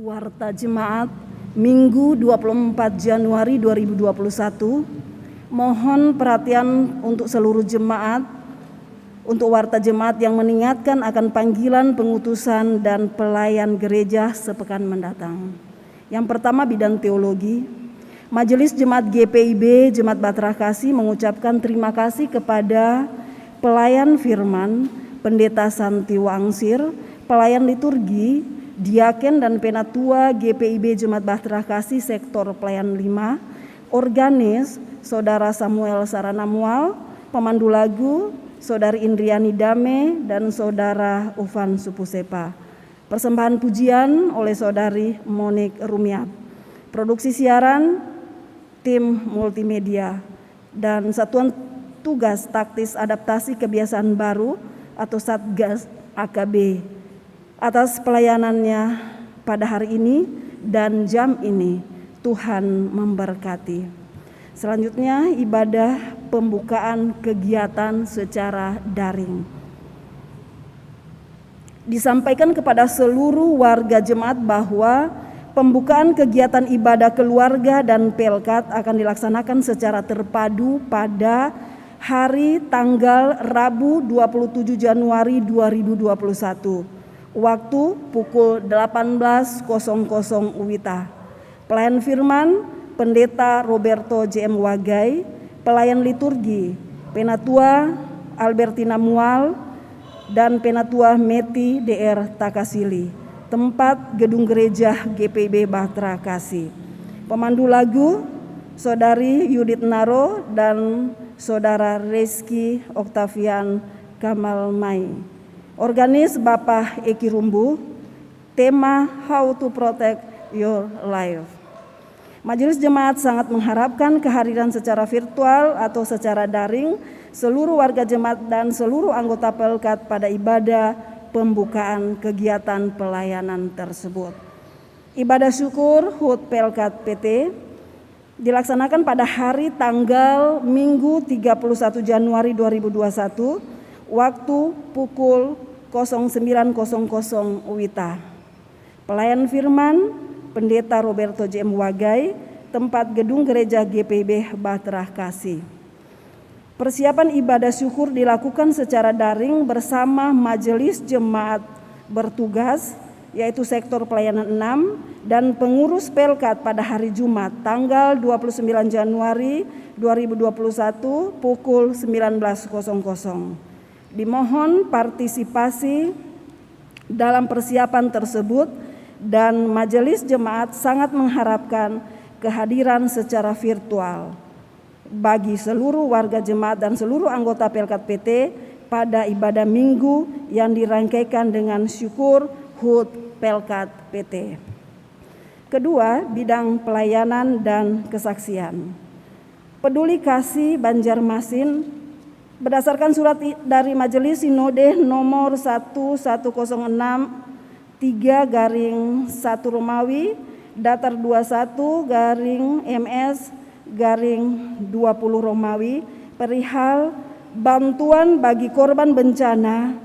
Warta Jemaat Minggu 24 Januari 2021. Mohon perhatian untuk seluruh jemaat, untuk warta jemaat yang mengingatkan akan panggilan pengutusan dan pelayan gereja sepekan mendatang. Yang pertama, bidang teologi. Majelis Jemaat GPIB Jemaat Bahtera Kasih mengucapkan terima kasih kepada pelayan firman, Pendeta Santi Wangsir, pelayan liturgi, Diaken dan Penatua GPIB Jemaat Bahtera Kasih Sektor Pelayan 5, Organis Saudara Samuel Saranamual, pemandu lagu Saudari Indriani Dame dan Saudara Ufan Supusepa. Persembahan pujian oleh Saudari Monik Rumiat. Produksi siaran tim multimedia dan Satuan Tugas Taktis Adaptasi Kebiasaan Baru atau Satgas AKB. Atas pelayanannya pada hari ini dan jam ini, Tuhan memberkati. Selanjutnya, ibadah pembukaan kegiatan secara daring. Disampaikan kepada seluruh warga jemaat bahwa pembukaan kegiatan ibadah keluarga dan pelkat akan dilaksanakan secara terpadu pada hari tanggal Rabu 27 Januari 2021. Waktu pukul 18.00 WITA. Pelayan firman Pendeta Roberto JM Wagai, pelayan liturgi Penatua Albertina Mual dan Penatua Meti DR Takasili. Tempat gedung gereja GPIB Bahtera Kasih. Pemandu lagu Saudari Yudit Naro dan Saudara Reski Oktavian Kamal Mai. Organis Bapak Eki Rumbu, tema How to Protect Your Life. Majelis Jemaat sangat mengharapkan kehadiran secara virtual atau secara daring seluruh warga jemaat dan seluruh anggota pelkat pada ibadah pembukaan kegiatan pelayanan tersebut. Ibadah syukur HUT Pelkat PT dilaksanakan pada hari tanggal Minggu 31 Januari 2021, waktu pukul 09.00 WITA. Pelayan firman Pendeta Roberto JM Wagai, tempat gedung gereja GPIB Bahtera Kasih. Persiapan ibadah syukur dilakukan secara daring bersama majelis jemaat bertugas, yaitu sektor pelayanan 6 dan pengurus pelkat pada hari Jumat tanggal 29 Januari 2021 pukul 19.00. Dimohon partisipasi dalam persiapan tersebut dan majelis jemaat sangat mengharapkan kehadiran secara virtual bagi seluruh warga jemaat dan seluruh anggota Pelkat PT pada ibadah minggu yang dirangkaikan dengan syukur HUT Pelkat PT. Kedua, bidang pelayanan dan kesaksian. Peduli Kasih Banjarmasin berdasarkan surat dari Majelis Sinode nomor 1106/3/1 Romawi datar 21/MS/20 Romawi perihal bantuan bagi korban bencana,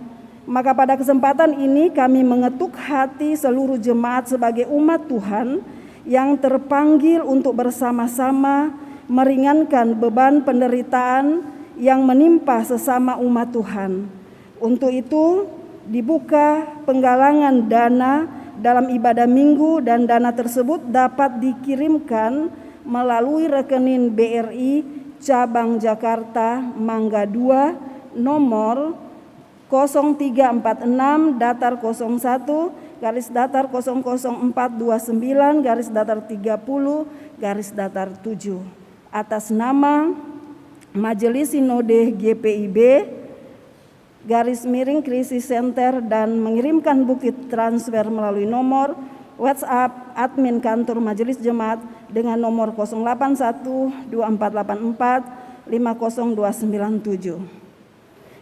maka pada kesempatan ini kami mengetuk hati seluruh jemaat sebagai umat Tuhan yang terpanggil untuk bersama-sama meringankan beban penderitaan yang menimpa sesama umat Tuhan. Untuk itu dibuka penggalangan dana dalam ibadah minggu dan dana tersebut dapat dikirimkan melalui rekening BRI Cabang Jakarta Mangga 2 nomor 0346 datar 01 garis datar 00429 garis datar 30 garis datar 7 atas nama Majelis Sinode GPIB garis miring Krisis Center dan mengirimkan bukti transfer melalui nomor WhatsApp admin kantor Majelis Jemaat dengan nomor 0812484500297.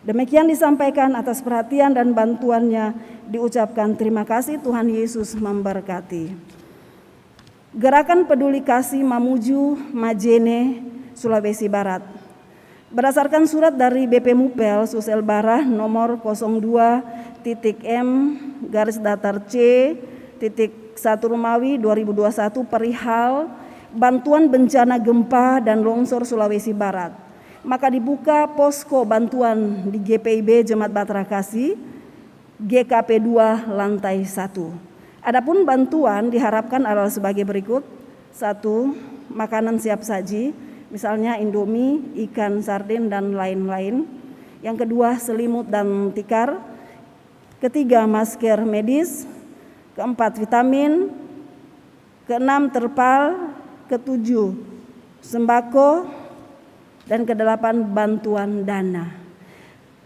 Demikian disampaikan atas perhatian dan bantuannya, diucapkan terima kasih. Tuhan Yesus memberkati. Gerakan Peduli Kasih Mamuju Majene, Sulawesi Barat. Berdasarkan surat dari BP Mupel Susel Barah nomor 02.M-C-1 Romawi 2021 perihal bantuan bencana gempa dan longsor Sulawesi Barat. Maka dibuka posko bantuan di GPIB Jemaat Bahtera Kasih GKP 2 lantai 1. Adapun bantuan diharapkan adalah sebagai berikut. 1. Makanan siap saji, misalnya Indomie, ikan, sardin dan lain-lain. Yang kedua, selimut dan tikar. Ketiga, masker medis. Keempat, vitamin. Keenam, terpal. Ketujuh, sembako. Dan kedelapan, bantuan dana.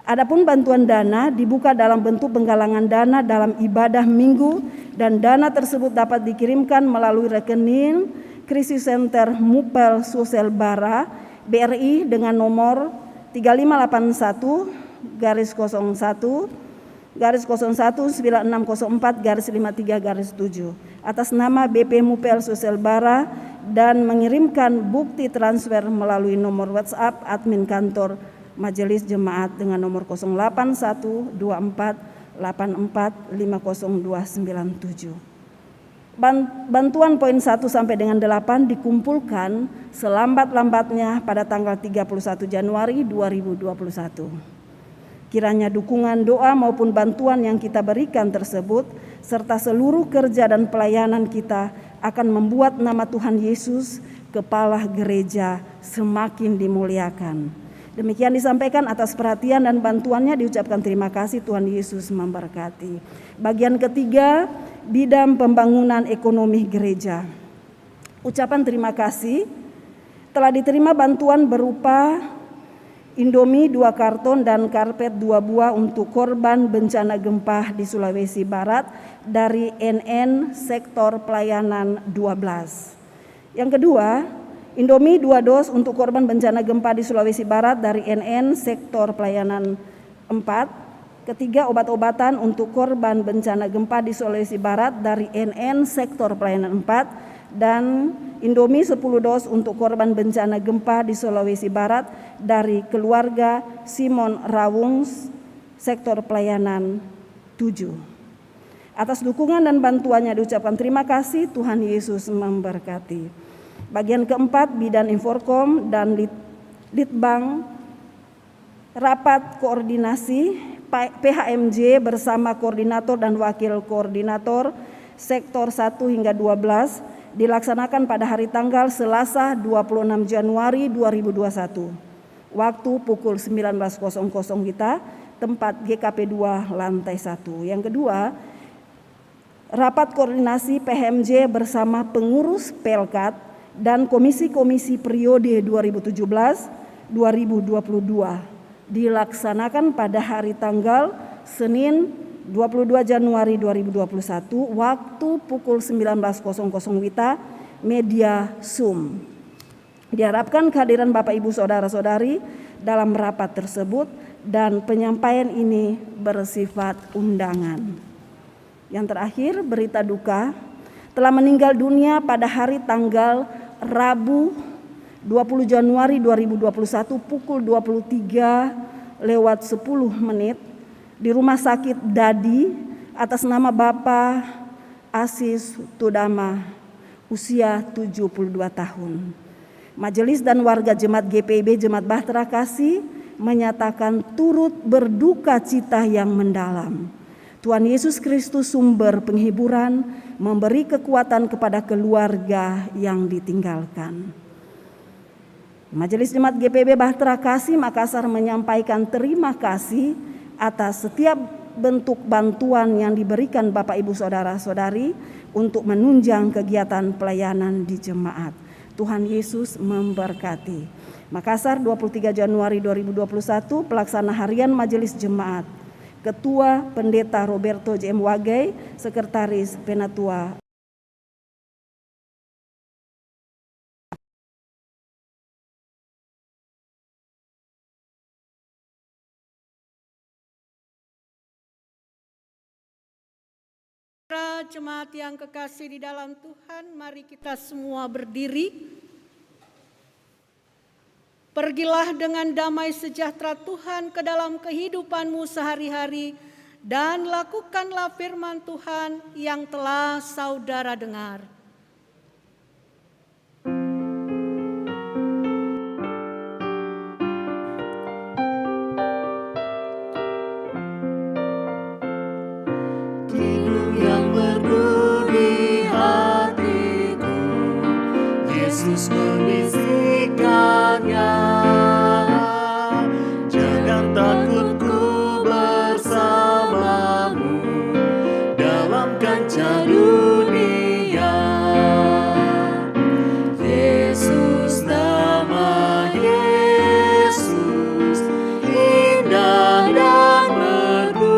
Adapun bantuan dana dibuka dalam bentuk penggalangan dana dalam ibadah minggu dan dana tersebut dapat dikirimkan melalui rekening Krisis Center Mupel Susel Bara BRI dengan nomor 3581 garis 01 garis 019604 garis 53 garis 7 atas nama BP Mupel Susel Bara dan mengirimkan bukti transfer melalui nomor WhatsApp admin kantor Majelis Jemaat dengan nomor 081248450297. Bantuan poin 1 sampai dengan 8 dikumpulkan selambat-lambatnya pada tanggal 31 Januari 2021. Kiranya dukungan doa maupun bantuan yang kita berikan tersebut serta seluruh kerja dan pelayanan kita akan membuat nama Tuhan Yesus, Kepala Gereja, semakin dimuliakan. Demikian disampaikan atas perhatian dan bantuannya, diucapkan terima kasih. Tuhan Yesus memberkati. Bagian ketiga, bidang pembangunan ekonomi gereja. Ucapan terima kasih telah diterima bantuan berupa Indomie 2 karton dan karpet 2 buah untuk korban bencana gempa di Sulawesi Barat dari NN Sektor Pelayanan 12. Yang kedua, Indomie 2 dos untuk korban bencana gempa di Sulawesi Barat dari NN Sektor Pelayanan 4. Ketiga, obat-obatan untuk korban bencana gempa di Sulawesi Barat dari NN Sektor Pelayanan 4. Dan Indomie 10 dos untuk korban bencana gempa di Sulawesi Barat dari keluarga Simon Rawung Sektor Pelayanan 7. Atas dukungan dan bantuannya diucapkan terima kasih. Tuhan Yesus memberkati. Bagian keempat, Bidan Inforkom dan Litbang rapat koordinasi PHMJ bersama koordinator dan wakil koordinator sektor 1 hingga 12 dilaksanakan pada hari tanggal Selasa 26 Januari 2021. Waktu pukul 19.00 WITA, tempat GKP 2 lantai 1. Yang kedua, rapat koordinasi PHMJ bersama pengurus Pelkat dan komisi-komisi periode 2017-2022 dilaksanakan pada hari tanggal Senin 22 Januari 2021 waktu pukul 19.00 WITA media Zoom. Diharapkan kehadiran Bapak Ibu Saudara-saudari dalam rapat tersebut dan penyampaian ini bersifat undangan. Yang terakhir, berita duka telah meninggal dunia pada hari tanggal Rabu 20 Januari 2021 pukul 23:10 di Rumah Sakit Dadi atas nama Bapak Asis Tudama, usia 72 tahun. Majelis dan warga Jemaat GPIB Jemaat Bahtera Kasih menyatakan turut berduka cita yang mendalam. Tuhan Yesus Kristus sumber penghiburan, memberi kekuatan kepada keluarga yang ditinggalkan. Majelis Jemaat GPB Bahtera Kasih Makassar menyampaikan terima kasih atas setiap bentuk bantuan yang diberikan Bapak Ibu Saudara-saudari untuk menunjang kegiatan pelayanan di jemaat. Tuhan Yesus memberkati. Makassar 23 Januari 2021, Pelaksana Harian Majelis Jemaat. Ketua Pendeta Roberto JM Wagai, Sekretaris Penatua. Para jemaat yang kekasih di dalam Tuhan, mari kita semua berdiri. Pergilah dengan damai sejahtera Tuhan ke dalam kehidupanmu sehari-hari dan lakukanlah firman Tuhan yang telah saudara dengar. Kidung yang merdu di hatiku, Yesus membisikkannya. Jangan takut, ku bersamamu dalam kancah dunia. Yesus, nama Yesus, indah dan merdu,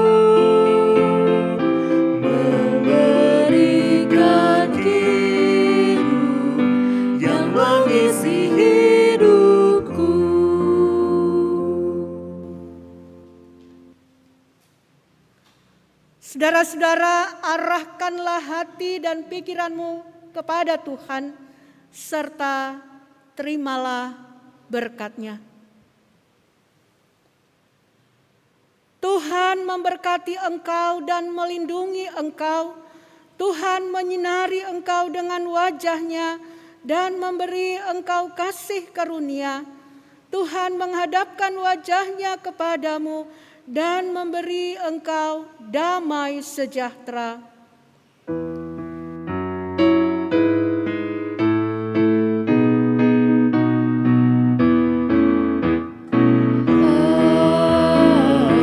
memberikan hidup yang mengisi hidupku. Saudara-saudara, arahkanlah hati dan pikiranmu kepada Tuhan, serta terimalah berkat-Nya. Tuhan memberkati engkau dan melindungi engkau. Tuhan menyinari engkau dengan wajah-Nya dan memberi engkau kasih karunia. Tuhan menghadapkan wajah-Nya kepadamu dan memberi engkau damai sejahtera.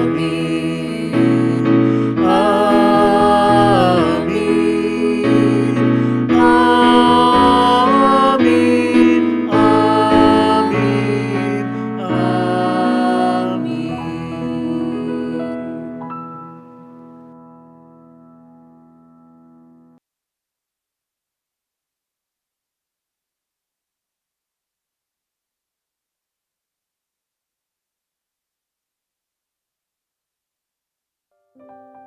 Amin, amin, amin, amin, amin.